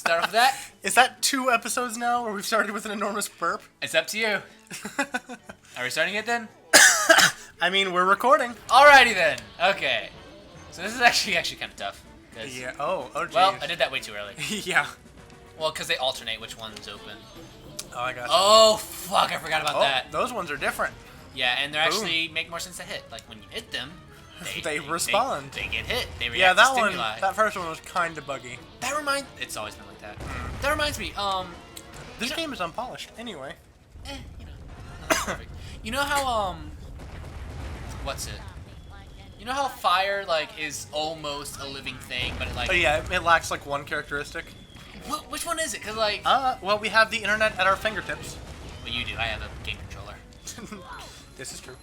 Start off with that. Is that 2 episodes now where we've started with an enormous burp? It's up to you. Are we starting it then? I mean, we're recording. Alrighty then. Okay. So this is actually kind of tough. Yeah. Oh, geez. Well, I did that way too early. Yeah. Well, because they alternate which one's open. Oh, I got you. Oh, fuck. I forgot about that. Those ones are different. Yeah, and they actually make more sense to hit. Like, when you hit them, they respond. They get hit. They react yeah, that to stimuli. that first one was kind of buggy. That reminds... It's always been like that. That reminds me, This game is unpolished, anyway. You know, not perfect. You know how, what's it? You know how fire, like, is almost a living thing, but it, like... Oh, yeah, it lacks, like, one characteristic. Which one is it? Because, like... Well, we have the internet at our fingertips. Well, you do. I have a game controller. This is true.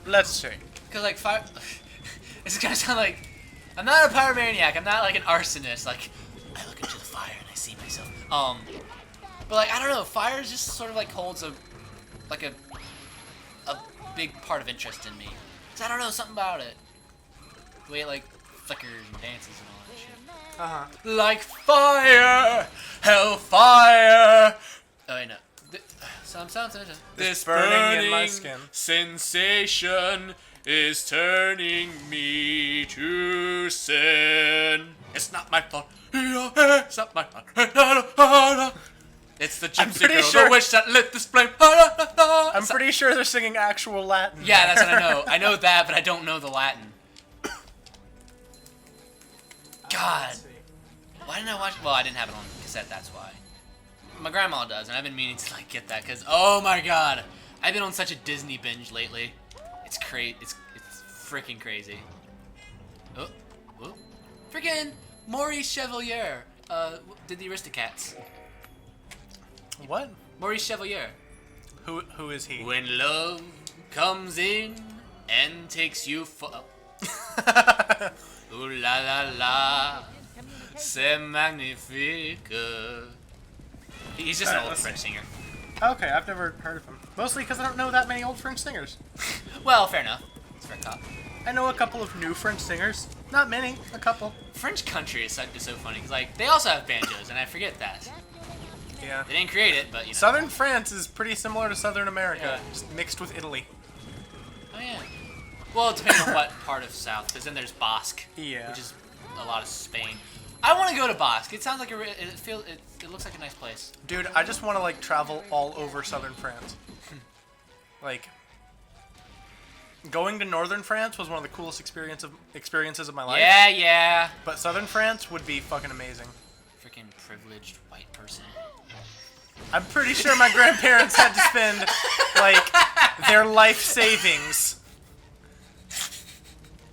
Let's see. Because, like, fire... This is going to sound like... I'm not a pyromaniac. I'm not, like, an arsonist. Like, I look into the fire and I see myself. But, like, I don't know. Fire just sort of, like, holds a big part of interest in me. Because I don't know, something about it. The way it, like, flickers and dances and all that shit. Like fire! Hellfire! Oh, wait, no. This burning in my skin. Sensation is turning me to sin. It's not my fault. It's not my fault. It's the gypsy girl, the witch that lit this flame. I'm pretty sure they're singing actual Latin. Yeah, that's what I know. I know that, but I don't know the Latin. God. Why didn't I watch... Well, I didn't have it on cassette, that's why. My grandma does, and I've been meaning to, like, get that, because, oh my god. I've been on such a Disney binge lately. It's crazy. It's freaking crazy. Oh. Freaking Maurice Chevalier did the Aristocats. What? Maurice Chevalier. Who is he? When love comes in and takes you for... Ooh la la la, c'est magnifique. He's just an old French singer. Okay, I've never heard of him. Mostly because I don't know that many old French singers. Well, fair enough. It's fair cop. I know a couple of new French singers. Not many, a couple. French country is so funny, because, like, they also have banjos, and I forget that. Yeah. They didn't create it, but, you know. Southern France is pretty similar to Southern America, Yeah. just mixed with Italy. Oh, yeah. Well, depending on what part of South, because then there's Basque, Yeah. which is a lot of Spain. I want to go to Basque. It sounds like it looks like a nice place. Dude, I just want to, like, travel all over Southern France. Like, going to Northern France was one of the coolest experiences of my life. Yeah. But Southern France would be fucking amazing. Freaking privileged white person. I'm pretty sure my grandparents had to spend, like, their life savings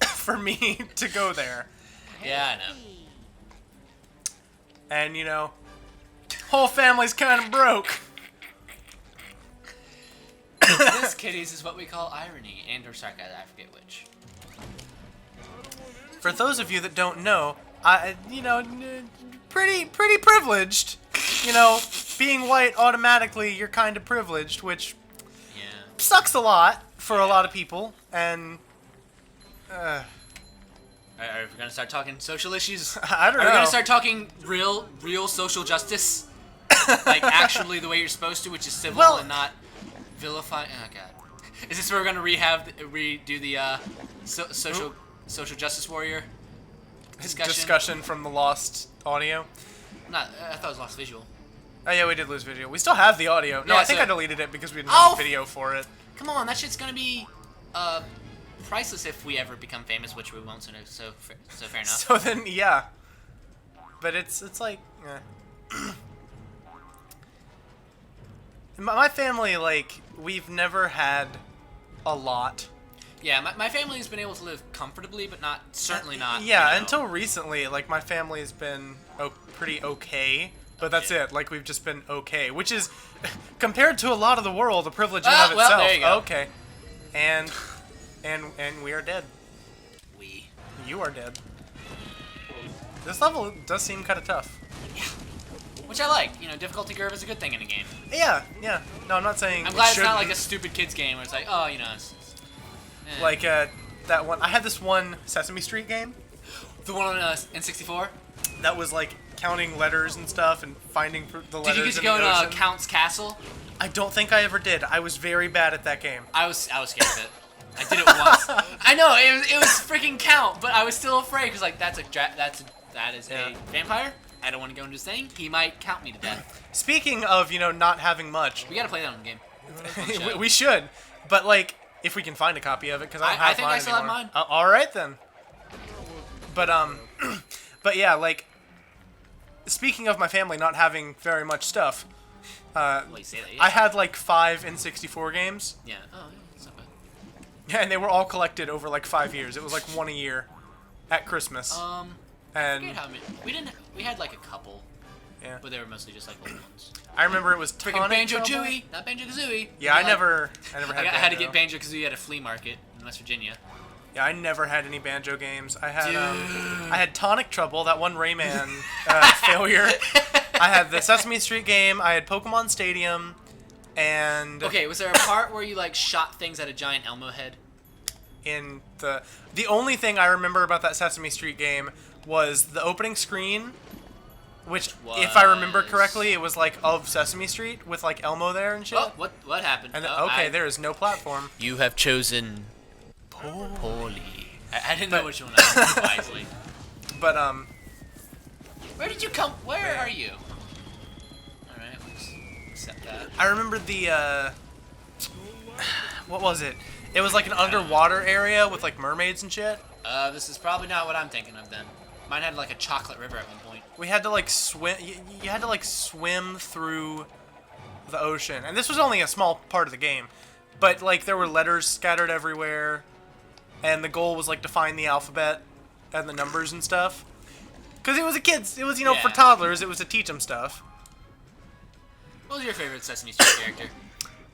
for me to go there. Yeah, I know. And, you know, whole family's kind of broke. This, kiddies, is what we call irony and/or sarcasm. I forget which. For those of you that don't know, pretty privileged. You know, being white, automatically you're kind of privileged, which sucks a lot for a lot of people. And Are we gonna start talking social issues? I don't know. Are we gonna start talking real social justice? Like actually the way you're supposed to, which is civil and not vilifying. Oh god. Is this where we're gonna redo the social justice warrior discussion from the lost audio? I thought it was lost visual. Oh yeah, we did lose video. We still have the audio. No, Yeah, I think so- I deleted it because we didn't have video for it. Come on, that shit's gonna be priceless if we ever become famous, which we won't. So fair enough. So then, yeah. But it's like, my family, like, we've never had a lot. Yeah, my family's been able to live comfortably, but certainly not. Yeah, you know. until recently, like, my family's been pretty okay. But that's it. Like, we've just been okay, which is, compared to a lot of the world, a privilege in and of itself. There you go. Okay. And we are dead. You are dead. This level does seem kind of tough. Yeah. Which I like. You know, difficulty curve is a good thing in a game. Yeah. No, I'm not saying. I'm glad it's not like a stupid kids game where it's like, oh, you know. Like that one. I had this one Sesame Street game. The one on N64. That was like counting letters and stuff and finding the letters. Did you get to in go the to ocean. Count's Castle? I don't think I ever did. I was very bad at that game. I was scared of it. I did it once. I know it was freaking Count, but I was still afraid because like that is a vampire. I don't want to go into his thing. He might count me to death. Speaking of not having much, We gotta play that on the game. we should, but like if we can find a copy of it because I don't have think mine I still have anymore. mine. All right then. But but yeah, like speaking of my family not having very much stuff, Well, you say that, yeah. I had like 5 N64 games. Yeah. Oh, yeah, that's not bad. Yeah, and they were all collected over like 5 years. It was like one a year at Christmas. I and forget how many. We had like a couple, yeah, but they were mostly just like old ones. I remember it was Freaking Tonic Banjo Trouble. Tooie, not Banjo Kazooie. Yeah, I never had. I had to get Banjo Kazooie at a flea market in West Virginia. Yeah, I never had any banjo games. I had Dude. I had Tonic Trouble, that one Rayman failure. I had the Sesame Street game. I had Pokemon Stadium, and Okay, was there a part where you like shot things at a giant Elmo head? in the only thing I remember about that Sesame Street game was the opening screen, which, if I remember correctly, it was like of Sesame Street with like Elmo there and shit. Oh, what happened? And Oh, there is no platform. You have chosen poorly. I didn't know which one I chose wisely. But Where did you come? Where are you? All right, let's accept that. I remember the what was it? It was like an underwater area with like mermaids and shit. This is probably not what I'm thinking of then. Mine had like a chocolate river at one point. We had to like swim. You had to like swim through the ocean, and this was only a small part of the game. But like there were letters scattered everywhere, and the goal was like to find the alphabet and the numbers and stuff. Cause it was it was for Yeah. toddlers. It was to teach them stuff. What was your favorite Sesame Street character?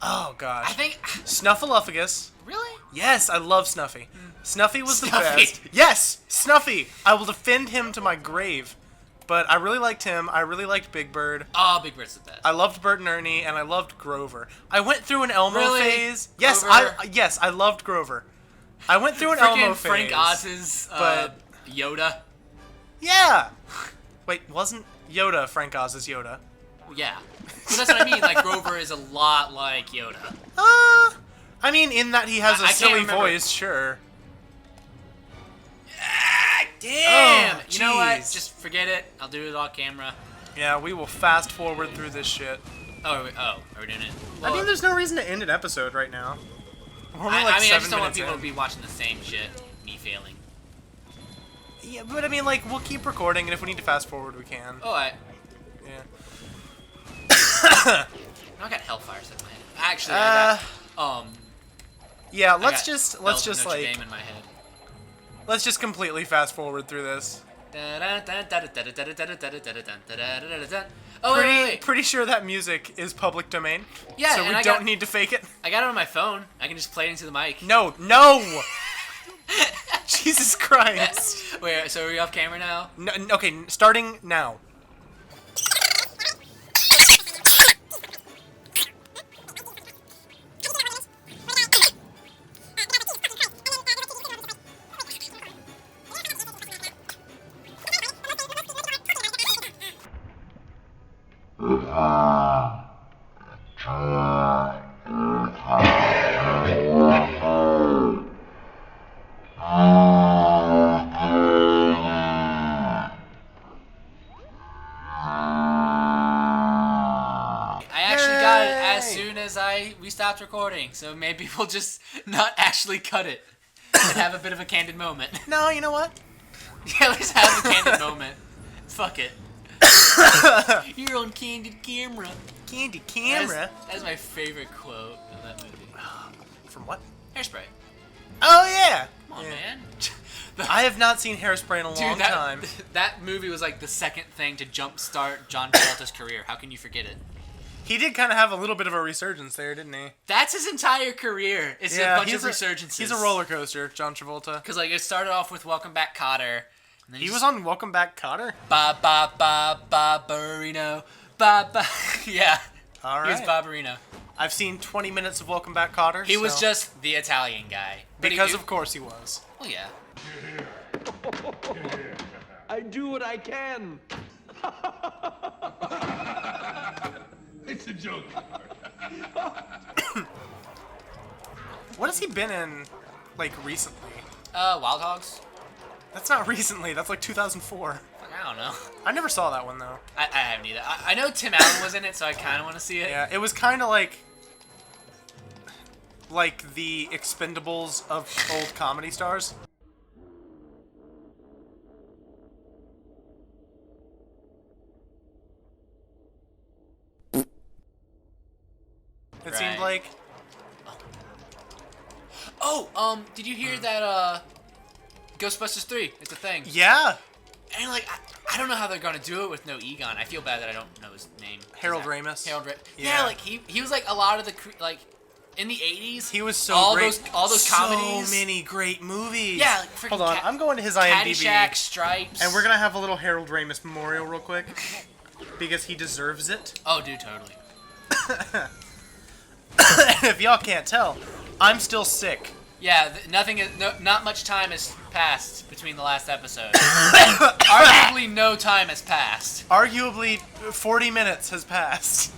Oh I gosh, think. Snuffleupagus. Really? Yes, I love Snuffy. Snuffy was the Snuffy. best. Yes, Snuffy. I will defend him to my grave. But I really liked him. I really liked Big Bird. Oh, Big Bird's the best. I loved Bert and Ernie, and I loved Grover. I went through an Elmo Really? phase. Yes, Grover? I loved Grover. I went through an Freaking Elmo phase. Frank Oz's but- Yoda. Yeah. Wait, wasn't Yoda Frank Oz's Yoda? Yeah. But that's what I mean. Like Grover is a lot like Yoda. I mean, in that he has a I can't silly remember. voice, sure. Ah, damn. Oh, You know what? jeez. Just forget it. I'll do it off camera. Yeah, we will fast forward through this shit. Are we doing it? I mean, there's no reason to end an episode right now. We're only like I 7 just don't want minutes people in. to be watching the same shit. Me failing. Yeah, but I mean, like, we'll keep recording, and if we need to fast forward, we can. Oh, I got Hellfire stuck in my head. Actually, I got Yeah, I let's got just Bells of Notre like Dame in my head. let's just completely fast forward through this. Oh, wait. Pretty sure that music is public domain. Yeah, so and we I don't got- need to fake it. I got it on my phone. I can just play it into the mic. No. Jesus Christ. Wait, so are we off camera now? No, okay, starting now. I actually got it as soon as we stopped recording, so maybe we'll just not actually cut it and have a bit of a candid moment. No, you know what? Yeah, let's have a candid moment. Fuck it. You're on candid camera. Candy camera. That's my favorite quote of that movie. From what? Hairspray. Oh yeah. Come on, Yeah. man. I have not seen Hairspray in a long Dude, that, time. that movie was like the second thing to jumpstart John Travolta's career. How can you forget it? He did kind of have a little bit of a resurgence there, didn't he? That's his entire career. It's a bunch of resurgences. He's a roller coaster, John Travolta. Because like it started off with Welcome Back, Kotter. And then He was on Welcome Back, Kotter. Ba ba ba ba Barino. Ba ba. Yeah. All He was right. Barbarino. I've seen 20 minutes of Welcome Back, Kotter. He was so- just the Italian guy. But because he, of course he was. Well, yeah. I do what I can. It's a joke. What has he been in, like, recently? Wild Hogs? That's not recently. That's like 2004. I don't know. I never saw that one, though. I haven't either. I know Tim Allen was in it, so I kind of want to see it. Yeah, it was kind of like the Expendables of old comedy stars. It seemed Right. like. Oh, did you hear that, Ghostbusters 3 is a thing? Yeah, And, like, I don't know how they're gonna do it with no Egon. I feel bad that I don't know his name. Harold Ramis. Harold Ramis. Yeah. Yeah, like, he was, like, a lot of the, like, in the 80s. He was so all great. All those comedies. So many great movies. Yeah, like, freaking Hold on, I'm going to his IMDb. Caddyshack, Stripes. And we're gonna have a little Harold Ramis memorial real quick. Because he deserves it. Oh, dude, totally. If y'all can't tell, I'm still sick. Yeah, not much time has passed between the last episode. Arguably, no time has passed. Arguably, 40 minutes has passed.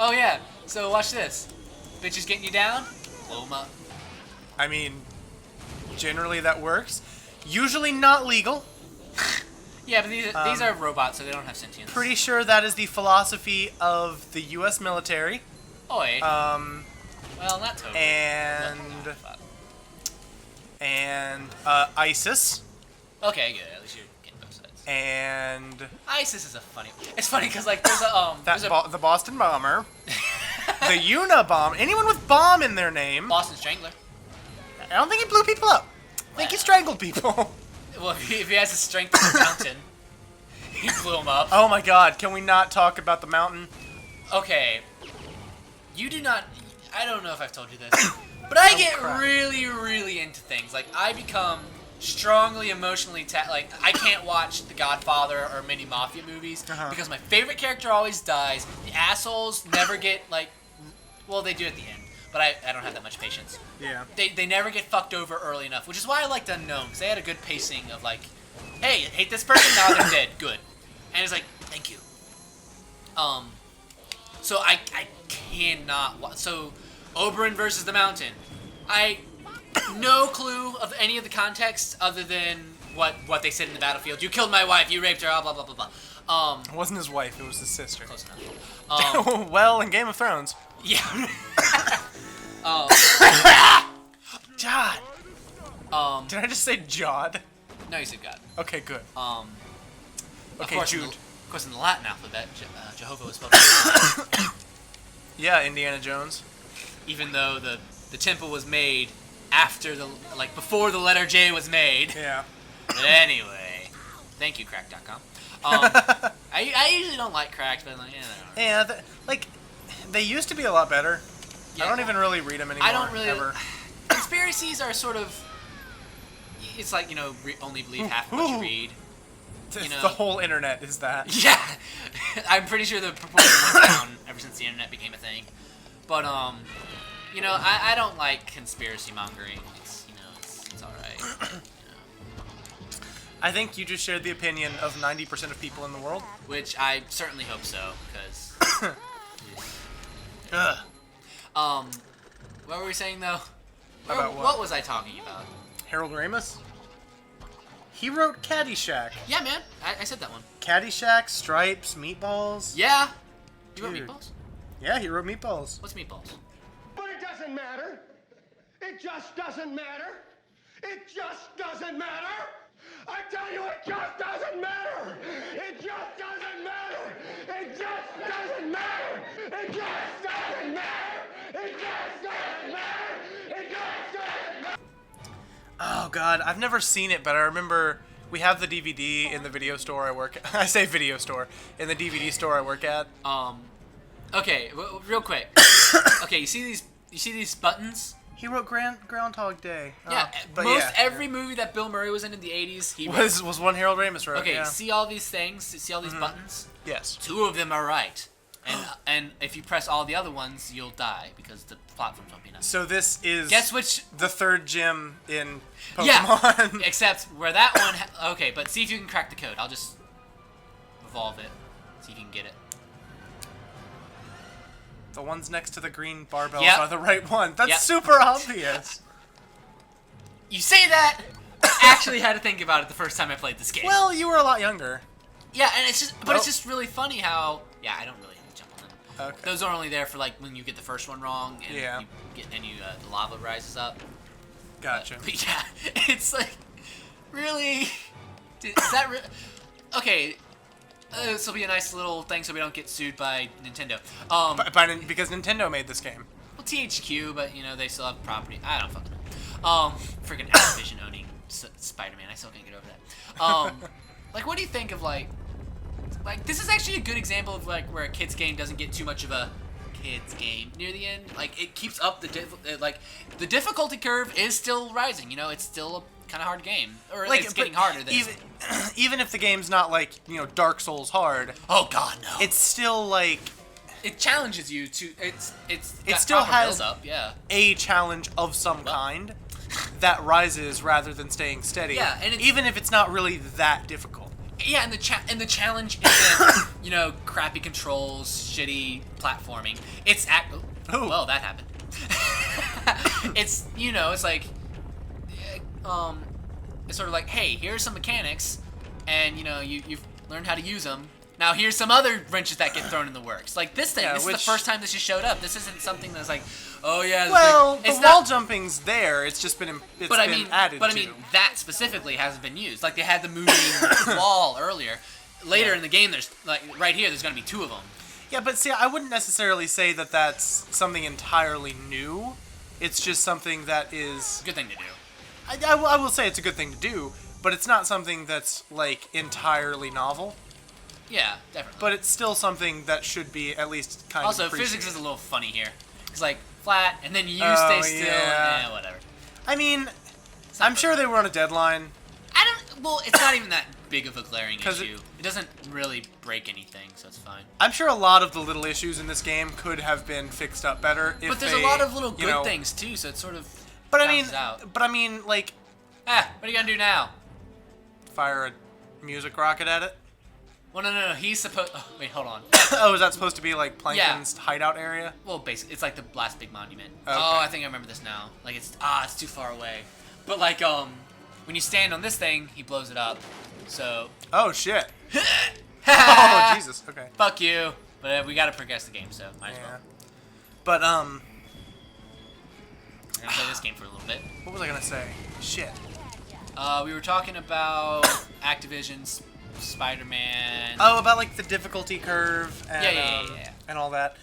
Oh yeah, so watch this. Bitches getting you down? Blow 'em up. I mean, generally that works. Usually not legal. Yeah, but these are robots, so they don't have sentience. Pretty sure that is the philosophy of the U.S. military. Oi. Well, not totally. And ISIS. Okay, good. At least you're getting both sides. And ISIS is a funny. It's funny because like there's a the Boston bomber, the Unabomber. Anyone with bomb in their name. Boston Strangler. I don't think he blew people up. I think he strangled people. Well, if he has the strength of a mountain, he blew him up. Oh my God! Can we not talk about the mountain? Okay. You do not. I don't know if I've told you this, but I get crap. really, really into things. Like I become strongly emotionally like I can't watch The Godfather or many mafia movies because my favorite character always dies. The assholes never get like, well, they do at the end, but I don't have that much patience. Yeah. They never get fucked over early enough, which is why I liked Unknown because they had a good pacing of like, hey, hate this person, now they're dead, good, and it's like, thank you. So I cannot. So Oberyn versus the Mountain. No clue of any of the context other than what they said in the battlefield. You killed my wife. You raped her. Blah blah blah blah blah. It wasn't his wife. It was his sister. Close enough. Well, in Game of Thrones. Yeah. Jod. Did I just say Jod? No, you said God. Okay, good. Of Okay, course, Jude. Of course, in the Latin alphabet, Jehovah was spelled with Yeah, Indiana Jones. even though the temple was made after before the letter J was made. Yeah. But anyway, thank you, Crack.com. I usually don't like Cracked, but like, Yeah, they used to be a lot better. Yeah. I don't even really read them anymore. I don't really. Ever. Conspiracies are sort of. It's like, only believe half of what you read. You know. The whole internet is that. Yeah, I'm pretty sure the proportion went down ever since the internet became a thing. But I don't like conspiracy mongering. It's all right. I think you just shared the opinion of 90% of people in the world. Which I certainly hope so, because. What were we saying though? About what? What was I talking about? Harold Ramis? He wrote Caddyshack. Yeah, man, I said that one. Caddyshack, Stripes, Meatballs. Yeah. You wrote Dude. Meatballs? Yeah, he wrote Meatballs. What's Meatballs? But it doesn't matter. It just doesn't matter. It just doesn't matter. I tell you, it just doesn't matter. It just doesn't matter. It just doesn't matter. It just doesn't matter. It just doesn't matter. It just doesn't matter. Oh God, I've never seen it, but I remember we have the DVD in the video store I work at. I say video store. In the DVD store I work at. Okay, real quick. Okay, you see these buttons? He wrote Groundhog Day. Yeah, but every movie that Bill Murray was in the 80s, he wrote. was one Harold Ramis wrote. Okay, yeah. see all these things? See all these buttons? Yes. 2 of them are right, and if you press all the other ones, you'll die because the platforms won't be enough. So this is Guess which? the third gym in Yeah, Pokemon. except where that one... okay, but see if you can crack the code. I'll just evolve it. See if you can get it. The ones next to the green barbells Yep. are the right one. That's Yep. super obvious. You say that? I actually had to think about it the first time I played this game. Well, you were a lot younger. Yeah, and it's just... But it's Oh. just really funny how... Yeah, I don't really have to jump on them. Okay. Those are only there for, like, when you get the first one wrong and Yeah. the lava rises up. Gotcha. But yeah, it's like, really? Is that real? Okay, this will be a nice little thing so we don't get sued by Nintendo. Because Nintendo made this game. Well, THQ, but, you know, they still have property. I don't fucking know. Freaking Activision owning Spider-Man. I still can't get over that. Like, what do you think of, like, this is actually a good example of, like, where a kid's game doesn't get too much of a kids game near the end. Like, it keeps up the the difficulty curve is still rising. You know, it's still a kind of hard game, or Like, it's getting but harder. Than even if the game's not like, you know, Dark Souls hard, oh God, no! it's still like It challenges you to. It still has build-up, yeah. a challenge of some kind that rises rather than staying steady. Yeah, and even if it's not really that difficult. Yeah, and the challenge isn't you know, crappy controls, shitty platforming. It's Oh. well, that happened. It's, you know, it's like it's sort of like, hey, here's some mechanics, and you know, you've learned how to use them. Now here's some other wrenches that get thrown in the works. Like this thing, Yeah, this is the first time this just showed up. This isn't something that's like, oh yeah. Well, thing. the wall jumping's there. It's just been added But to. I mean, that specifically hasn't been used. Like they had the moving wall earlier. Later in the game, there's like right here. There's gonna be two of them. Yeah, but see, I wouldn't necessarily say that that's something entirely new. It's just something that is. Good thing to do. I will say it's a good thing to do, but it's not something that's like entirely novel. Yeah, definitely. But it's still something that should be at least kind Also, of appreciated. physics is a little funny here. It's like flat, and then you Oh, stay still. yeah. And, whatever. I mean, I'm sure they were on a deadline. I don't. Well, it's not even that big of a glaring 'Cause issue. It doesn't really break anything, so it's fine. I'm sure a lot of the little issues in this game could have been fixed up better. If But there's they, a lot of little you good know, things too, so it's sort of. But balances out. I mean, like, What are you gonna do now? fire a music rocket at it. Well, no. He's supposed. Oh, wait, hold on. Oh, is that supposed to be like Plankton's hideout area? Well, basically, it's like the last big monument. Okay. Oh, I think I remember this now. Like it's too far away. But like when you stand on this thing, he blows it up. So. Oh shit! Oh Jesus! Okay. Fuck you. But we gotta progress the game, so might as Yeah. well. But I'm gonna play this game for a little bit. what was I gonna say? Shit. We were talking about Activision's Spider-Man. Oh, about like the difficulty curve and Yeah. and all that.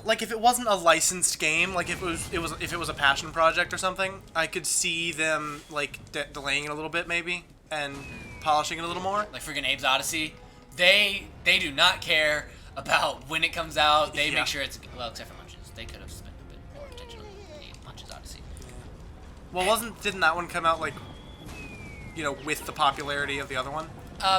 Like if it wasn't a licensed game, like if it was a passion project or something, I could see them like delaying it a little bit maybe and polishing it a little more. Like freaking Abe's Odyssey. They do not care about when it comes out. They Yeah. make sure it's well, except for Munches. They could have spent a bit more attention on Abe Munches Odyssey. Well, didn't that one come out like, you know, with the popularity of the other one?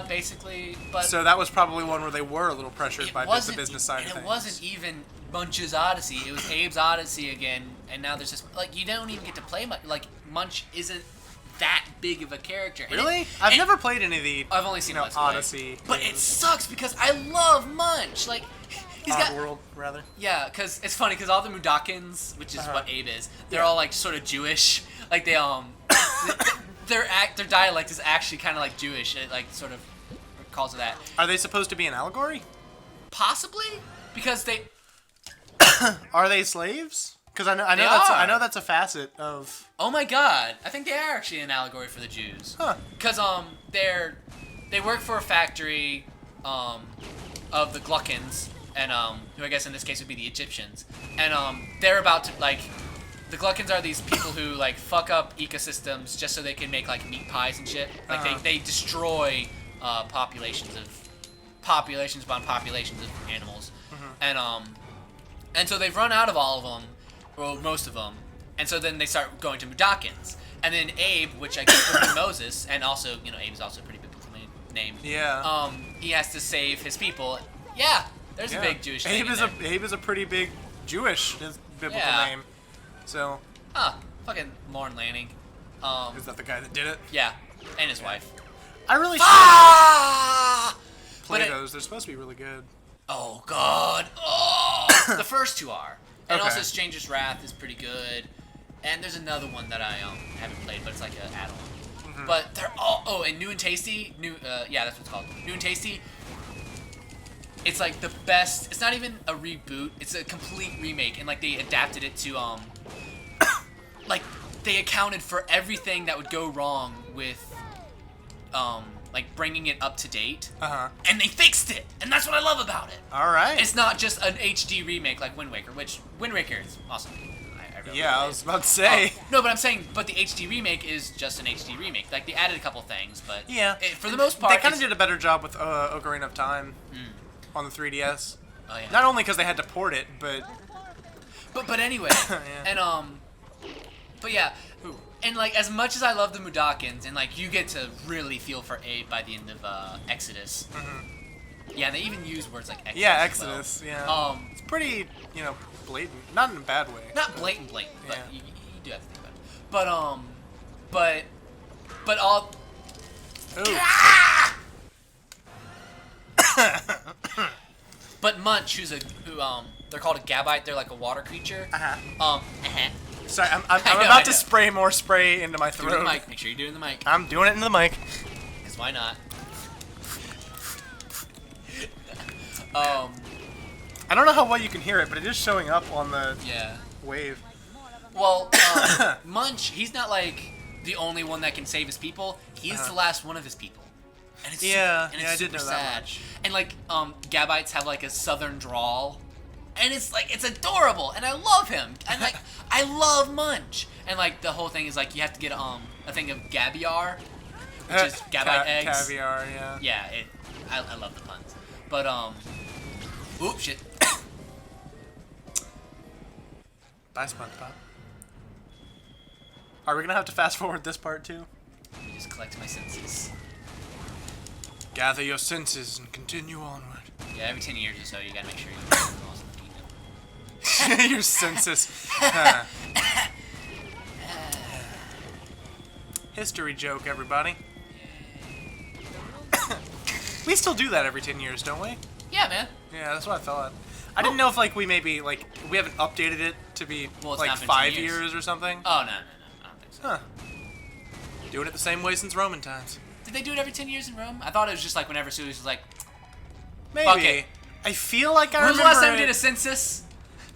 Basically, but So that was probably one where they were a little pressured it by the wasn't. business side and of things. it wasn't even Munch's Odyssey. It was Abe's Odyssey again, and now there's just like you don't even get to play much. Like Munch isn't that big of a character. And Really? I've and- never played any of the I've only seen you know, Let's Play. Odyssey. But it games. sucks because I love Munch. Like he's got Oddworld, rather. yeah, because it's funny because all the Mudokons, which is Uh-huh. what Abe is, they're all like sort of Jewish. Like they their dialect is actually kind of like Jewish. It like sort of calls it that. Are they supposed to be an allegory? Possibly because they. Are they slaves? Because I know They I are. know that's a facet of. Oh my God! I think they are actually an allegory for the Jews. Huh. Because they work for a factory of the Gluckins, and who I guess in this case would be the Egyptians, and they're about to like. The Gluckins are these people who like fuck up ecosystems just so they can make like meat pies and shit. Like Uh-huh. they destroy populations upon populations of animals, and so they've run out of all of them, or most of them, and so then they start going to Mudokons, and then Abe, which I guess would be Moses, and also you know Abe is also a pretty biblical name. Yeah. He has to save his people. Yeah, There's Yeah. a big Jewish thing Abe in is there. Abe is a pretty big Jewish his biblical Yeah. name. So Fucking Lauren Lanning. is that the guy that did it? Yeah, and his wife. I really should Ah! play But it- those. They're supposed to be really good. Oh God! Oh, the first two are, and Okay. also Stranger's Wrath is pretty good. And there's another one that I haven't played, but it's like an add-on. Mm-hmm. But they're all and New and Tasty. Yeah, that's what it's called. New and Tasty. It's like the best. It's not even a reboot. It's a complete remake, and like they adapted it to like they accounted for everything that would go wrong with like bringing it up to date. And they fixed it, and that's what I love about it. All right. It's not just an HD remake like Wind Waker, which Wind Waker is awesome. I really Yeah, like I was it. about to say. No, but I'm saying, but the HD remake is just an HD remake. Like they added a couple things, but Yeah. for the most part, They kind of it's- did a better job with Ocarina of Time on the 3DS. Oh yeah. Not only because they had to port it, but But anyway, Yeah. and but yeah, and like as much as I love the Mudokons, and like you get to really feel for Abe by the end of Exodus. Yeah, they even use words like Exodus. yeah, as well. Exodus. Yeah. It's pretty, blatant. Not in a bad way. Not blatant, but Yeah. you do have to think about it. But all. Ooh. But Munch, who they're called a Gabite. They're like a water creature. Sorry, I'm I know. about to spray more spray into my Do it in throat. the mic. Make sure you do it in the mic. I'm doing it into the mic. Because why not? I don't know how well you can hear it, but it is showing up on the Yeah. wave. Well, Munch, he's not like the only one that can save his people. He's the last one of his people. And it's Yeah, and it's yeah, I did super know that sad. much. And like Gabites have like a southern drawl. And it's like it's adorable and I love him. And like I love Munch. And like the whole thing is like you have to get a thing of Gabiar, which is Gabite eggs. Caviar, yeah. Yeah, I love the puns. But oops shit. Bye, SpongeBob. Are we gonna have to fast forward this part too? Let me just collect my senses. Gather your senses and continue onward. Yeah, every 10 years or so you gotta make sure you get the lost in the kingdom. Your senses. Huh. History joke, everybody. We still do that every 10 years, don't we? Yeah, man. Yeah, that's what I thought. I didn't know if like we haven't updated it to be Well, it's like not been 5 10 years. years or something. Oh, no. I don't think so. Huh. Doing it the same way since Roman times. Did they do it every 10 years in Rome? I thought it was just like whenever Sulis was like, Maybe. Fuck it. I feel like I when was remember the last time we it- did a census?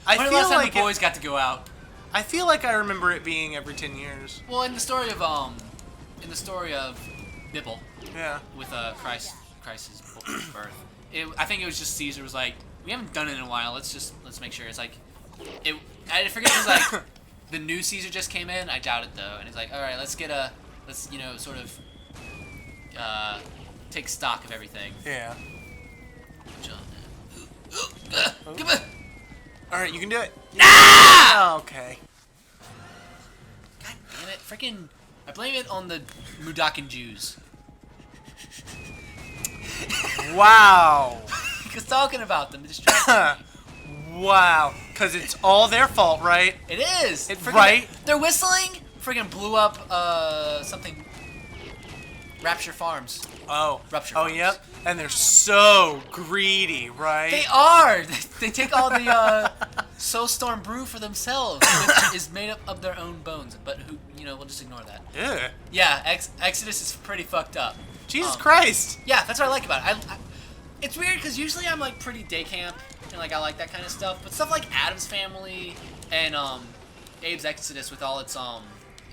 I When was feel the last time like the boys got to go out? I feel like I remember it being every 10 years. Well, in the story of Bibble, Yeah. with Christ's birth, I think it was just Caesar was like, we haven't done it in a while. Let's make sure. It's like, I forget. It was like the new Caesar just came in. I doubt it though. And it's like, all right, let's sort of take stock of everything. Yeah. Come on. All right, you can do it. Nah! Okay. God damn it! Freaking! I blame it on the Mudakin Jews. Wow. Because talking about them distracted me. Wow. Because it's all their fault, right? It is. Right? Their whistling freaking blew up something. Rapture Farms. Oh. Rupture Oh, farms. yep. And they're so greedy, right? They are. They take all the Soulstorm brew for themselves, which is made up of their own bones. But we'll just ignore that. Ugh. Yeah, Exodus is pretty fucked up. Jesus Christ. Yeah, that's what I like about it. It's weird because usually I'm like pretty day camp and like I like that kind of stuff. But stuff like Adam's Family and Abe's Exodus with all its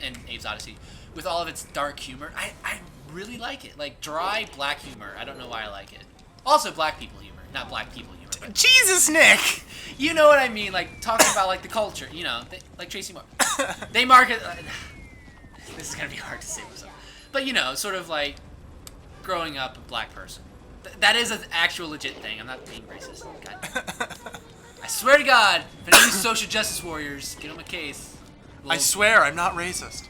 and Abe's Odyssey with all of its dark humor, I really like it. Like dry black humor. I don't know why I like it. Also black people humor, not black people humor. But Jesus, Nick. you know what I mean? Like talking about like the culture. Like Tracy Moore. They market. This is gonna be hard to say myself, but sort of like growing up a black person. That is an actual legit thing. I'm not being racist. God. I swear to God, if any of you social justice warriors get on a case. I swear I'm not racist.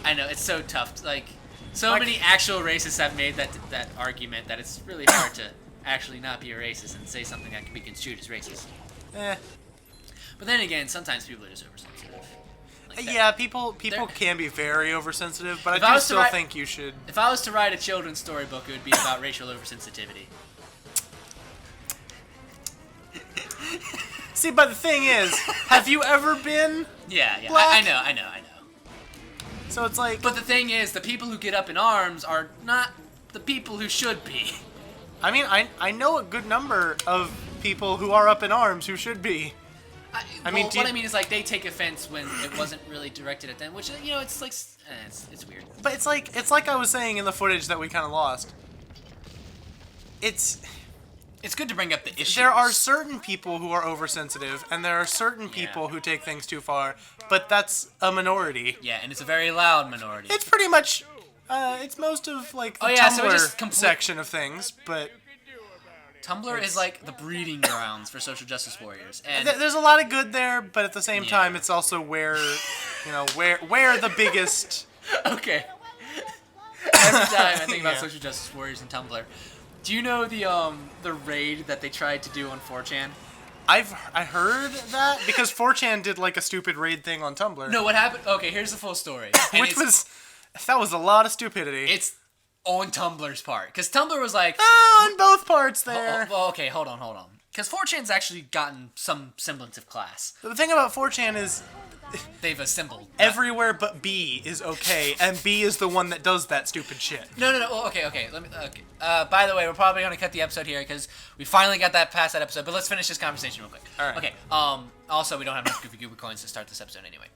I know it's so tough. Like so Like- many actual racists have made that argument that it's really hard to actually not be a racist and say something that can be construed as racist. Eh. But then again, sometimes people are just oversensitive. Like that. Yeah, people They're- can be very oversensitive, but If I I do was to still write- think you should. If I was to write a children's storybook, it would be about racial oversensitivity. See, but the thing is, have you ever been? Yeah, Black? I know. So it's like, But the thing is, the people who get up in arms are not the people who should be. I mean, I know a good number of people who are up in arms who should be. I mean, well, do what you- I mean is like they take offense when it wasn't really directed at them, which it's like it's weird. But it's like I was saying in the footage that we kind of lost. It's It's good to bring up the issues. there are certain people who are oversensitive, and there are certain people who take things too far, but that's a minority. Yeah, and it's a very loud minority. It's pretty much, it's most of like the Oh, yeah, so it Tumblr just section of things, but Tumblr is like the breeding grounds for social justice warriors, and there's a lot of good there. But at the same Yeah. time, it's also where the biggest. okay. Every time I think about Yeah. social justice warriors and Tumblr, do you know the raid that they tried to do on 4chan? I heard that because 4chan did like a stupid raid thing on Tumblr. No, what happened? Okay, here's the full story. And which that was a lot of stupidity. it's on Tumblr's part, because Tumblr was like, on both parts there. well, okay, hold on, because 4chan's actually gotten some semblance of class. The thing about 4chan is They've assembled. everywhere but B is okay, and B is the one that does that stupid shit. No. Well, okay. Let me. Okay. By the way, we're probably gonna cut the episode here because we finally got that past that episode. But let's finish this conversation real quick. All right. Okay. Also, we don't have enough Goofy Goober coins to start this episode anyway.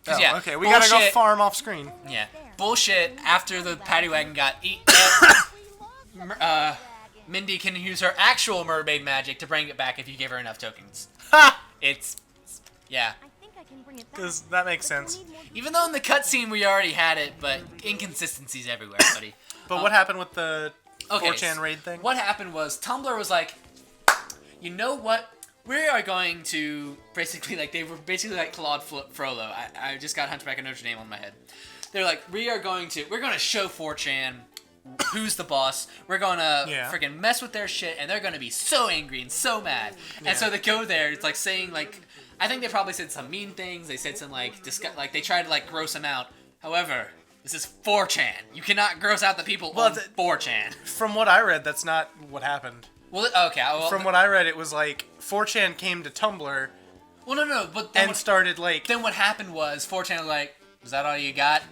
'Cause, Oh, yeah, okay, we gotta go bullshit- farm off screen. Yeah. Bullshit. After the paddy wagon got eaten, Mindy can use her actual mermaid magic to bring it back if you give her enough tokens. Ha! Yeah. Because that makes sense. Even though in the cutscene we already had it, but inconsistencies everywhere, buddy. But what happened with the Okay, 4chan raid thing? What happened was Tumblr was like, you know what? We are going to basically they were basically like Claude Frollo. I just got Hunchback of Notre Dame on my head. They're like, we're going to show 4chan who's the boss. We're gonna freaking mess with their shit, and they're gonna be so angry and so mad. Yeah. And so they go there. It's like saying like, I think they probably said some mean things. They said some like they tried to like gross them out. However, this is 4chan. You cannot gross out the people on 4chan. From what I read, that's not what happened. Well, okay. Well, From what I read, it was like 4chan came to Tumblr well, no. But then and started like. then what happened was 4chan was like, is that all you got?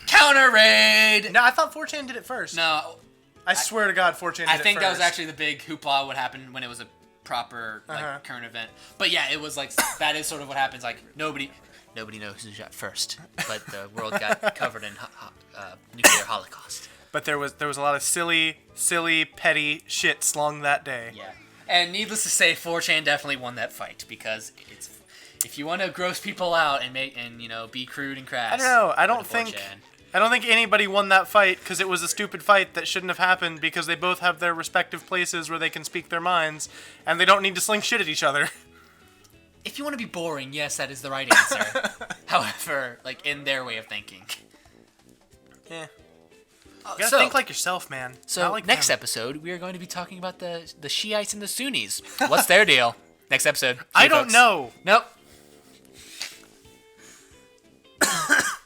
Counter raid. No, I thought 4chan did it first. No, I swear to God, 4chan did it I think first. that was actually the big hoopla. What happened when it was a proper like current event? But yeah, it was like that is sort of what happens. Like nobody knows who shot first, but the world got covered in nuclear holocaust. But there was a lot of silly, petty shit slung that day. Yeah, and needless to say, 4chan definitely won that fight because it's if you want to gross people out and be crude and crass. I don't know. I go don't to think 4chan. anybody won that fight because it was a stupid fight that shouldn't have happened because they both have their respective places where they can speak their minds and they don't need to sling shit at each other. If you want to be boring, yes, that is the right answer. However, like in their way of thinking. Yeah. You gotta think like yourself, man. So Not like next them. episode, we are going to be talking about the Shiites and the Sunnis. What's their deal? Next episode. See I you don't folks. know. Nope.